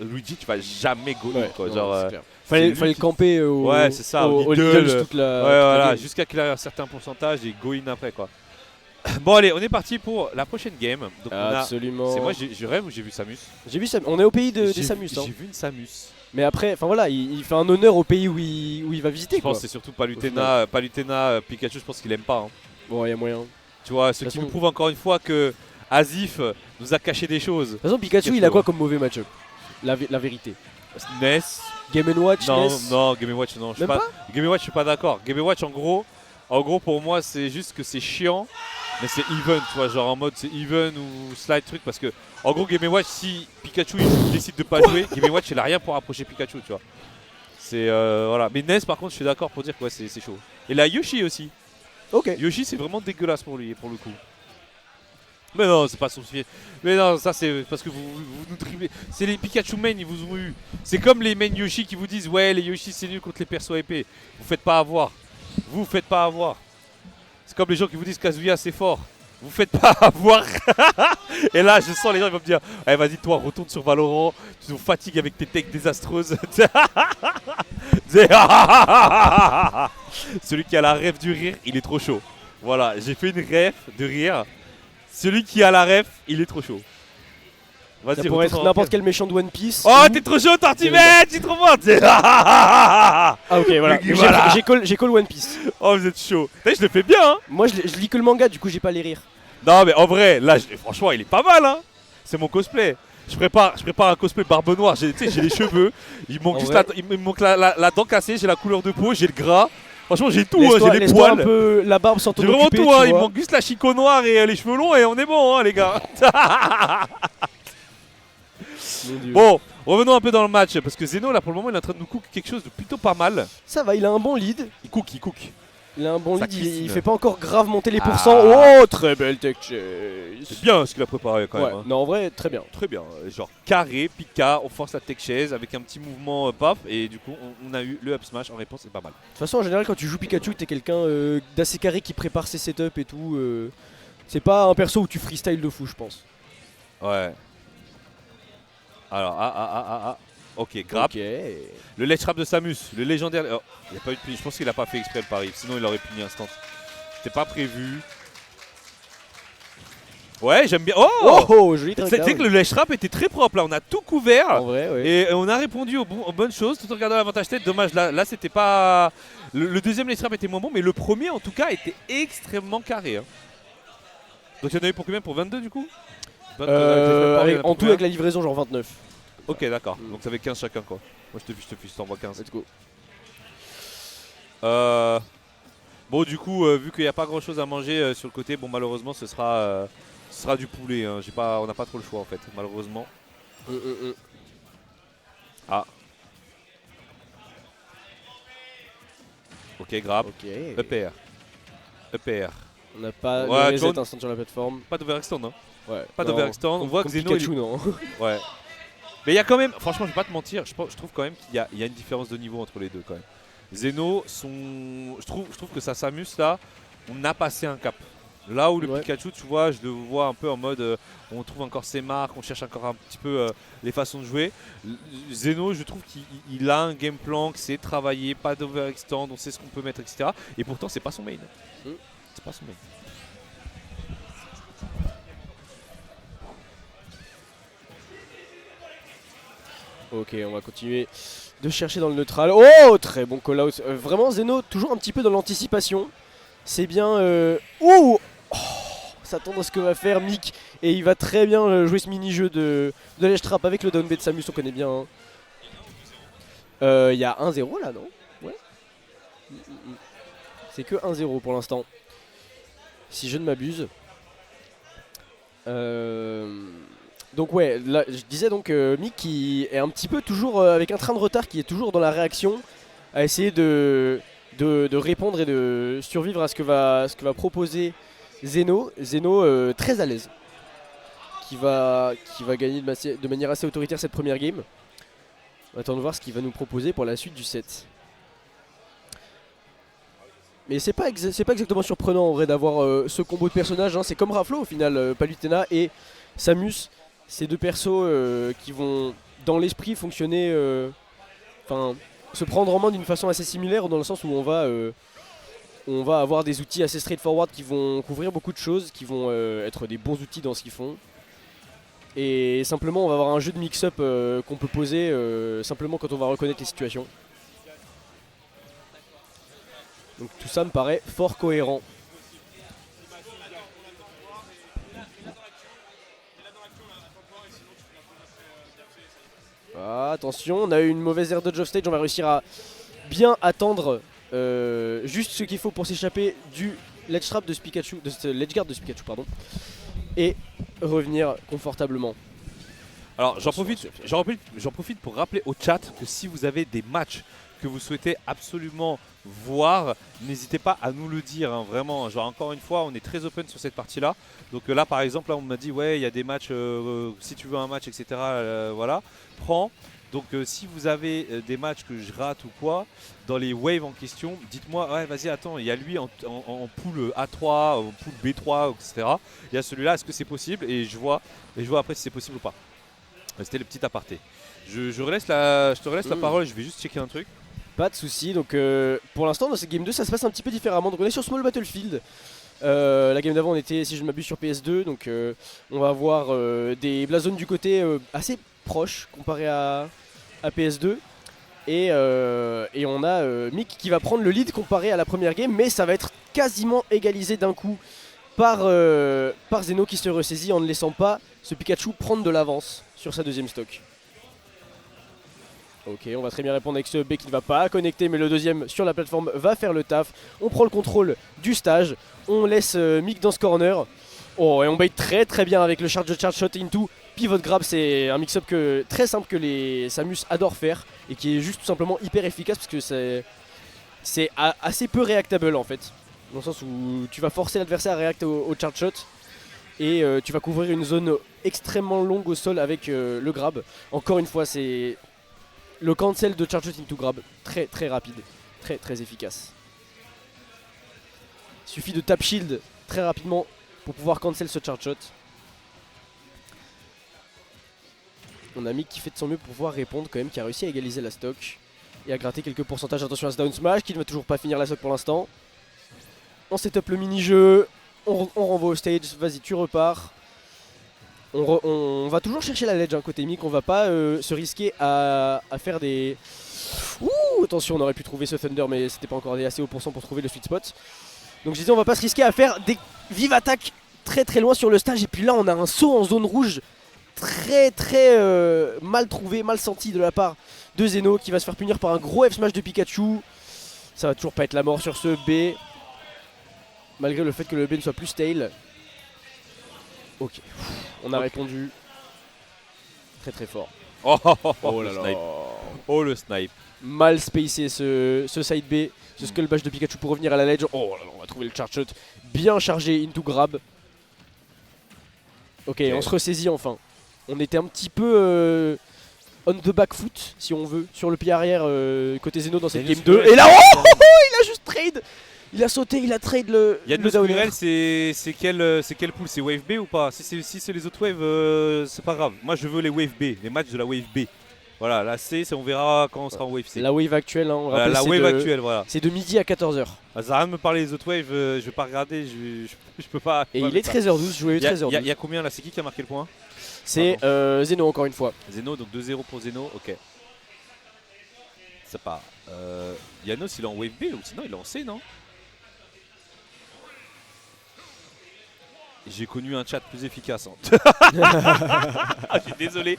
Luigi, tu vas jamais go Ouais, quoi. non, Genre, c'est clair. Fallait le camper ouais, c'est ça, au Lidl, Lidl toute la. ouais, toute la voilà, game. jusqu'à qu'il ait un certain pourcentage et go in après quoi. Bon, allez, on est parti pour la prochaine game. Donc, Absolument. c'est moi, je rêve ou j'ai vu Samus? J'ai vu Samus. On est au pays des J'ai Samus. Hein. J'ai vu une Samus. Mais après, enfin voilà, il fait un honneur au pays où il va visiter. Je pense quoi. que c'est surtout Palutena, Pikachu, je pense qu'il aime pas. Hein. Bon, il y a moyen. Tu vois, ce qui nous prouve encore une fois que Asif nous a caché des choses. De toute façon, Pikachu, il a quoi comme mauvais match-up la vérité. NES. Game & Watch, Non, NES. non, Game & Watch, non. Même pas Game & Watch, je suis pas d'accord. Game & Watch, en gros, pour moi, c'est juste que c'est chiant. Mais c'est even, tu vois, genre en mode c'est even ou slide truc. Parce que, en gros, Game & Watch, si Pikachu il décide de pas jouer, Game & Watch, il a rien pour approcher Pikachu, tu vois. C'est voilà. Mais NES, par contre, je suis d'accord pour dire que ouais, c'est chaud. Et là, Yoshi aussi. Ok. Yoshi, c'est vraiment dégueulasse pour lui, pour le coup. Mais non, c'est pas son sujet. Mais non, ça c'est parce que vous nous dribblez. C'est les Pikachu main, ils vous ont eu. C'est comme les main Yoshi qui vous disent ouais, les Yoshi c'est nul contre les persos épées. Vous faites pas avoir. Vous faites pas avoir. C'est comme les gens qui vous disent Kazuya c'est fort. Vous faites pas avoir. Et là, je sens les gens ils vont me dire allez, vas-y, toi, retourne sur Valorant. Tu nous fatigues avec tes techs désastreuses. Celui qui a la rêve du rire, il est trop chaud. Voilà, j'ai fait une rêve de rire. Celui qui a la ref, il est trop chaud. Ça pourrait être n'importe quel méchant de One Piece. Oh, t'es trop chaud, Tortimètre, t'es trop fort. Ah, ok, voilà. Voilà. J'ai call One Piece. Oh, vous êtes chaud. Je le fais bien, hein. Moi, je lis que le manga, du coup, j'ai pas les rires. Non, mais en vrai, là, franchement, il est pas mal, hein. C'est mon cosplay. Je prépare un cosplay barbe noire. J'ai les cheveux. Il manque juste il me manque la dent cassée. J'ai la couleur de peau. J'ai le gras. Franchement, j'ai tout, hein, j'ai les poils. Un peu la barbe sans t'en occuper. J'ai vraiment tout, hein. Il vois. manque juste la chico noire et les cheveux longs et on est bon, hein, les gars. Bon, revenons un peu dans le match parce que Zeno, là, pour le moment, il est en train de nous cook quelque chose de plutôt pas mal. Ça va, il a un bon lead. Il cook. Il a un bon Ça lead, cuisine. il fait pas encore grave monter les pourcents. Oh, très belle tech chase. C'est bien ce qu'il a préparé quand même. Hein. Non, en vrai, très bien. Très bien. Genre carré, Pika, on force la tech chase avec un petit mouvement paf et du coup on a eu le up smash en réponse, c'est pas mal. De toute façon, en général, quand tu joues Pikachu, t'es quelqu'un d'assez carré qui prépare ses setups et tout. C'est pas un perso où tu freestyle de fou, je pense. Ouais. Alors, ok, grab. Okay. Le ledge trap de Samus, le légendaire. Oh, il a pas eu de puni. Je pense qu'il a pas fait exprès le pari, sinon il aurait puni instant. C'était pas prévu. Ouais, j'aime bien. Oh, joli track down. C'est que le ledge trap était très propre là, on a tout couvert. En vrai, ouais. Et on a répondu aux bonnes choses tout en regardant l'avantage tête. Dommage, là c'était pas. Le deuxième ledge trap était moins bon, mais le premier en tout cas était extrêmement carré. Hein. Donc il y en a eu pour combien? Pour 22 du coup? En tout avec la livraison, genre 29. Ok, d'accord. Donc ça fait 15 chacun quoi. Moi je te t'envoie 15. Let's go. Bon, du coup, vu qu'il n'y a pas grand chose à manger sur le côté, bon, malheureusement, ce sera du poulet. Hein. On n'a pas trop le choix en fait, malheureusement. Ah. Ok, grab. Ok. EPR. On n'a pas Ouais, de reset instant sur la plateforme. Pas d'overextend, hein. Ouais. Pas d'overextend. On voit que Zeno. Pikachu, non. Ouais. Mais il y a quand même, franchement, je vais pas te mentir, je trouve quand même qu'il y a une différence de niveau entre les deux quand même. Zeno, je trouve que ça s'amuse là, on a passé un cap. Là où le Pikachu, tu vois, je le vois un peu en mode, on trouve encore ses marques, on cherche encore un petit peu les façons de jouer. Zeno, je trouve qu'il a un game plan, que c'est travaillé, pas d'overextend, on sait ce qu'on peut mettre, etc. Et pourtant, c'est pas son main. C'est pas son main. Ok, on va continuer de chercher dans le neutral. Oh, très bon call-out. Vraiment, Zeno, toujours un petit peu dans l'anticipation. C'est bien... Ouh, s'attendre à ce que va faire Mick. Et il va très bien jouer ce mini-jeu de ledge trap avec le down B de Samus, on connaît bien. Il y a 1-0 là, non? Ouais. C'est que 1-0 pour l'instant. Si je ne m'abuse. Donc ouais, là, je disais donc Mick qui est un petit peu toujours avec un train de retard, qui est toujours dans la réaction, à essayer de répondre et de survivre à ce que va proposer Zeno. Zeno très à l'aise, qui va gagner de manière assez autoritaire cette première game. On attend de voir ce qu'il va nous proposer pour la suite du set. Mais c'est pas exactement surprenant en vrai d'avoir ce combo de personnages, hein. C'est comme Raflo au final, Palutena et Samus. Ces deux persos qui vont dans l'esprit fonctionner, enfin se prendre en main d'une façon assez similaire dans le sens où on va avoir des outils assez straightforward qui vont couvrir beaucoup de choses, qui vont être des bons outils dans ce qu'ils font. Et simplement on va avoir un jeu de mix-up qu'on peut poser simplement quand on va reconnaître les situations. Donc tout ça me paraît fort cohérent. Ah, attention, on a eu une mauvaise air dodge off stage, on va réussir à bien attendre juste ce qu'il faut pour s'échapper du ledge trap de Pikachu, de ce ledge guard de Pikachu pardon, et revenir confortablement. Alors j'en profite pour rappeler au chat que si vous avez des matchs que vous souhaitez absolument voir, n'hésitez pas à nous le dire, hein, vraiment. Genre encore une fois, on est très open sur cette partie-là. Donc là par exemple, là on m'a dit ouais il y a des matchs, si tu veux un match etc. Voilà, prends. Donc si vous avez des matchs que je rate ou quoi, dans les waves en question, dites-moi ouais vas-y attends, il y a lui en pool A3, en pool B3, etc. Il y a celui-là, est-ce que c'est possible? Et je vois après si c'est possible ou pas. C'était le petit aparté. Je te relaisse la parole, je vais juste checker un truc. Pas de soucis, donc pour l'instant dans cette game 2 ça se passe un petit peu différemment. Donc on est sur Small Battlefield. La game d'avant on était, si je ne m'abuse, sur PS2. Donc on va avoir des blazones du côté assez proches comparé à PS2. Et on a Mick qui va prendre le lead comparé à la première game. Mais ça va être quasiment égalisé d'un coup par Zeno qui se ressaisit en ne laissant pas ce Pikachu prendre de l'avance sur sa deuxième stock. Ok, on va très bien répondre avec ce B qui ne va pas connecter, mais le deuxième sur la plateforme va faire le taf. On prend le contrôle du stage, on laisse Mick dans ce corner. Oh, et on bait très très bien avec le charge shot into pivot grab. C'est un mix-up très simple que les Samus adorent faire et qui est juste tout simplement hyper efficace parce que c'est assez peu réactable en fait. Dans le sens où tu vas forcer l'adversaire à réacter au charge shot et tu vas couvrir une zone extrêmement longue au sol avec le grab. Encore une fois, c'est le cancel de charge shot into grab, très très rapide, très très efficace. Il suffit de tap shield très rapidement pour pouvoir cancel ce charge shot. On a Mick qui fait de son mieux pour pouvoir répondre quand même, qui a réussi à égaliser la stock et à gratter quelques pourcentages. Attention à ce down smash qui ne va toujours pas finir la stock pour l'instant. On setup le mini-jeu, on renvoie au stage, vas-y tu repars. On va toujours chercher la ledge côté Mick, on va pas se risquer à faire des... Ouh, attention, on aurait pu trouver ce Thunder mais c'était pas encore assez haut pour trouver le sweet spot. Donc je disais on va pas se risquer à faire des vives attaques très très loin sur le stage. Et puis là on a un saut en zone rouge très très mal trouvé, mal senti de la part de Zeno qui va se faire punir par un gros F-smash de Pikachu. Ça va toujours pas être la mort sur ce B, malgré le fait que le B ne soit plus tail. Ok, on a répondu très très fort. Oh là là. Snipe. Oh le snipe. Mal spacé ce side B, ce skull bash de Pikachu pour revenir à la ledge. Oh là là, on va trouver le charge shot bien chargé into grab. Ok, on se ressaisit enfin. On était un petit peu on the back foot si on veut, sur le pied arrière côté Zeno dans cette game 2. Et là, oh, il a juste trade. Il a sauté, il a trade le down air. C'est quel pool? C'est wave B ou pas? Si c'est les autres waves, c'est pas grave. Moi je veux les wave B, les matchs de la wave B. Voilà, la C, on verra quand on sera en wave C. La wave actuelle, hein, voilà, la wave actuelle, voilà. C'est de midi à 14h. Ah, ça sert à rien de me parler des autres waves, je vais pas regarder, je peux pas. Et il est 13h12, je jouais 13h12. Il y a combien là? C'est qui a marqué le point? C'est Zeno encore une fois. Zeno, donc 2-0 pour Zeno, ok. Ça part. Yanos il est en wave B ou sinon il est en C, non? J'ai connu un chat plus efficace. Hein. Je suis désolé.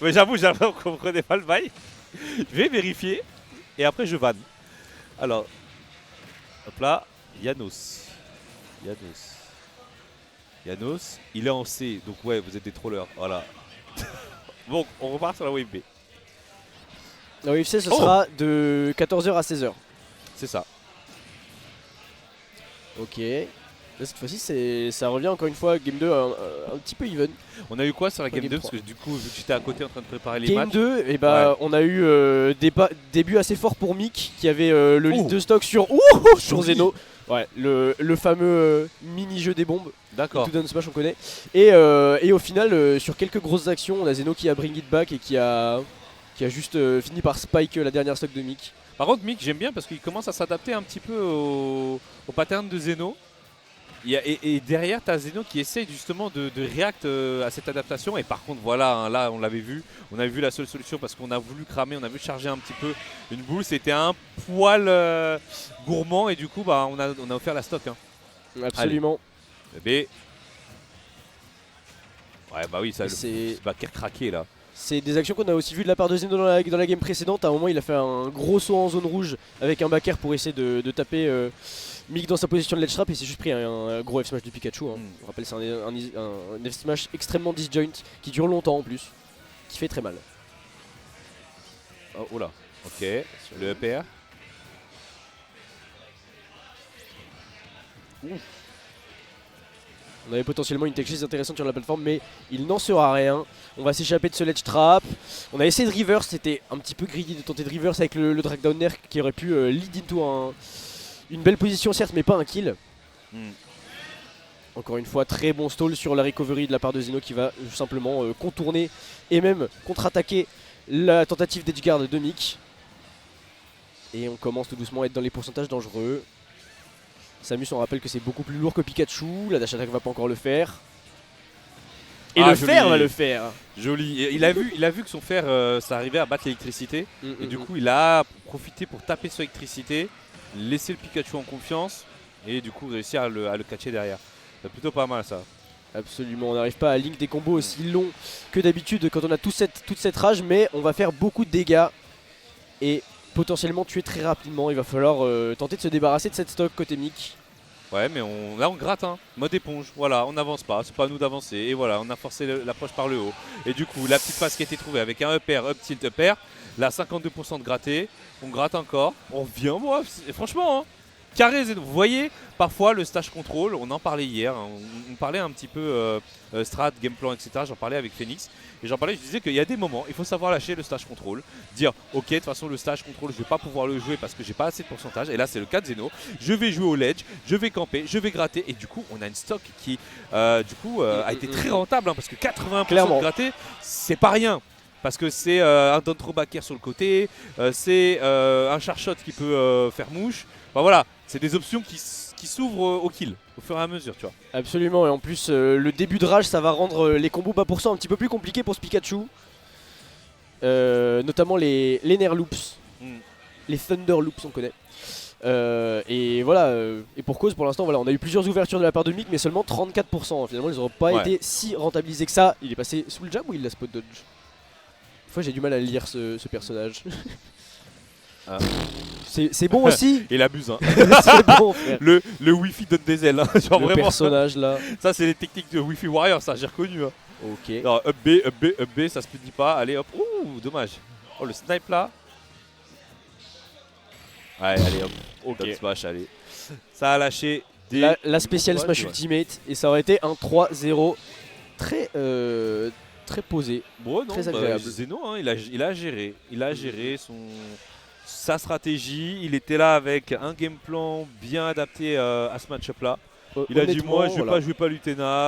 Mais j'avoue, j'ai l'impression qu'on ne comprenait pas le bail. Je vais vérifier. Et après, je vanne. Alors, hop là. Yanos. Il est en C. Donc, ouais, vous êtes des trollers. Voilà. Bon, on repart sur la wave B. La wave C, ce sera de 14h à 16h. C'est ça. Ok. Là, cette fois-ci, ça revient encore une fois, Game 2 un petit peu even. On a eu quoi sur la Pas Game Game 2? 3. Parce que du coup, vu que j'étais à côté en train de préparer les Game matchs. 2, et bah, on a eu des débuts assez forts pour Mick qui avait le lead de stock sur sur Joli. Zeno. Ouais, le fameux mini-jeu des bombes. D'accord. Tout Down Smash, on connaît. Et au final, sur quelques grosses actions, on a Zeno qui a bring it back et qui a juste fini par spike la dernière stock de Mick. Par contre, Mick, j'aime bien parce qu'il commence à s'adapter un petit peu au pattern de Zeno. Et derrière, tu as Zeno qui essaye justement de react à cette adaptation. Et par contre, voilà, hein, là, on l'avait vu. On avait vu la seule solution parce qu'on a voulu cramer, on a voulu charger un petit peu une boule. C'était un poil gourmand et du coup, bah, on a offert la stock. Hein. Absolument. Bébé. Ouais, bah oui, ça, C'est- le backer craqué là. C'est des actions qu'on a aussi vu de la part de Zeno dans la game précédente. À un moment, il a fait un gros saut en zone rouge avec un backer pour essayer de taper Mick dans sa position de ledge trap et c'est juste pris un gros F smash du Pikachu. Hein. On rappelle, c'est un F smash extrêmement disjoint qui dure longtemps en plus, qui fait très mal. Oh là. Ok. Le EPR. On avait potentiellement une tech chase intéressante sur la plateforme, mais il n'en sera rien. On va s'échapper de ce ledge trap. On a essayé de reverse, c'était un petit peu greedy de tenter de reverse avec le drag down air qui aurait pu lead into une belle position certes, mais pas un kill. Encore une fois, très bon stall sur la recovery de la part de Zeno qui va simplement contourner et même contre-attaquer la tentative d'edgeguard de Mick. Et on commence tout doucement à être dans les pourcentages dangereux. Samus, on rappelle que c'est beaucoup plus lourd que Pikachu, la dash attack va pas encore le faire. Et Ah, le joli. fer va le faire. Joli. Et il a vu que son fer, ça arrivait à battre l'électricité. Et du coup, il a profité pour taper sur l'électricité, laisser le Pikachu en confiance et du coup réussir à le catcher derrière. C'est plutôt pas mal ça. Absolument, on n'arrive pas à link des combos aussi longs que d'habitude quand on a toute cette rage, mais on va faire beaucoup de dégâts et potentiellement tuer très rapidement. Il va falloir tenter de se débarrasser de cette stock côté Mick. Ouais, mais là on gratte, hein. Mode éponge. Voilà, on n'avance pas, c'est pas à nous d'avancer. Et voilà, on a forcé l'approche par le haut. Et du coup, la petite phase qui a été trouvée avec un up air, up tilt, up air. Là, 52% de gratté. On gratte encore. On revient, moi. Franchement, hein. Carré, vous voyez, parfois le stage control, on en parlait hier, hein, on parlait un petit peu strat, game plan, etc. J'en parlais avec Phoenix et je disais qu'il y a des moments, il faut savoir lâcher le stage control, dire ok, de toute façon le stage control, je vais pas pouvoir le jouer parce que j'ai pas assez de pourcentage. Et là, c'est le cas de Zeno. Je vais jouer au ledge, je vais camper, je vais gratter et du coup, on a une stock qui a été très rentable hein, parce que 80% Clairement. de gratter, c'est pas rien. Parce que c'est un down throw backer sur le côté, c'est un char shot qui peut faire mouche. Enfin voilà, c'est des options qui s'ouvrent au kill au fur et à mesure, tu vois. Absolument, et en plus le début de rage ça va rendre les combos bas pour ça un petit peu plus compliqués pour ce Pikachu. Notamment les Nair Loops, les Thunder Loops on connaît. Et voilà, et pour cause pour l'instant voilà, on a eu plusieurs ouvertures de la part de Mick mais seulement 34%. Finalement ils n'auront pas été si rentabilisés que ça. Il est passé sous le jab ou il l'a spot dodge? Des fois j'ai du mal à lire ce personnage. Ah. C'est bon aussi. Il abuse hein. C'est bon frère. Le Wi-Fi donne des ailes hein. Genre Le vraiment. personnage là. Ça c'est les techniques de Wi-Fi Warrior, ça j'ai reconnu hein. Ok. Non, up B, ça se dit pas. Allez hop, ouh dommage. Oh le snipe là. Ouais allez hop, Ok. top smash, allez. Ça a lâché des... La spéciale Smash Ultimate et ça aurait été un 3-0 très très posé. Bon, non, très agréable. Zeno, hein, il a géré sa stratégie. Il était là avec un game plan bien adapté à ce match-up là. Il a dit moi je vais pas jouer pas Lutena.